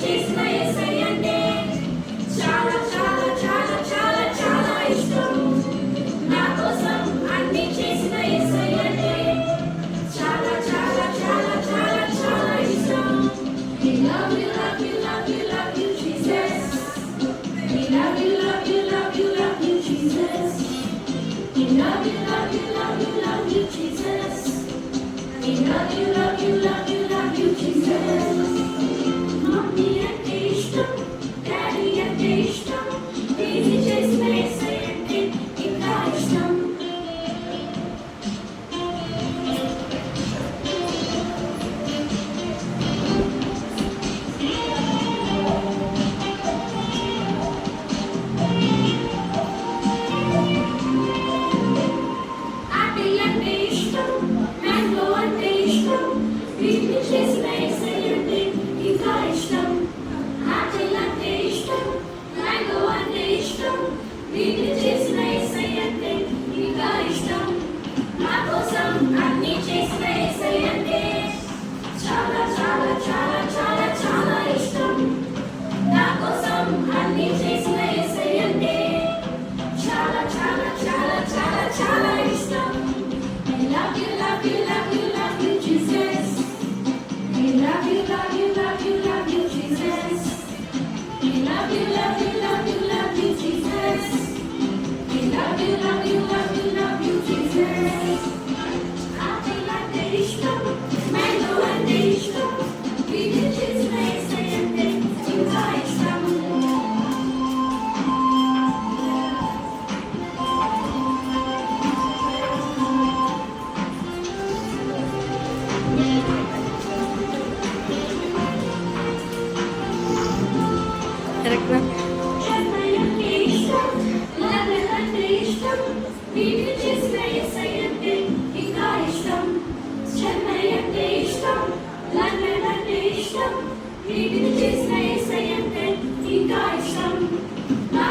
చేసిన యేసయ్య అంటే చాలా చాలా చాలా చాలా చాలా ఇష్టం. నా కోసం అన్ని చేసిన యేసయ్య అంటే చాలా చాలా చాలా చాలా చాలా ఇష్టం. We love you, love you, love you, love you, Jesus. We love you, love you, love you, love you, Jesus. We love you, love you, love you, love you, Jesus. We love you, love you, love you, love you, Jesus. Mommy అంటే ఇష్టం, Daddy అంటే ఇష్టం, ఇది చేసిన యేసయ్య అంటే ఇంకా ఇష్టం. Apple అంటే ఇష్టం, మ్యాంగో అంటే ఇష్టం, వీటిని చేసిన యేసయ్య అంటే ఇంకా ఇష్టం. ఆపిల్ అంటే ఇష్టం, మ్యాంగో అంటే ఇష్టం, వీటిని చేసిన యేసయ్య అంటే ఇంకా ఇష్టం. నా కోసం అన్ని చేసిన యేసయ్య అంటే చాలా చాలా చాలా చాలా చాలా ఇష్టం. నా కోసం అన్ని చేసిన యేసయ్య అంటే చాలా చాలా చాలా చాలా చాలా ఇష్టం. I love you, love you, love you, love you, Jesus. I love you, love you, love you, love you, Jesus. I love you, love you, love you, love you, Jesus. I love you, love you, love you, love you, Jesus. Apple అంటే ఇష్టం, mango అంటే ఇష్టం, వీటిని చేసిన యేసయ్య అంటే ఇంకా ఇష్టం. చెన్నై అంటే ఇష్టం, లండన్ అంటే ఇష్టం, వీటిని చేసిన యేసయ్య అంటే ఇంకా ఇష్టం. చెన్నై అంటే ఇష్టం, లండన్ అంటే ఇష్టం, వీటిని చేసిన యేసయ్య అంటే ఇంకా ఇష్టం. నా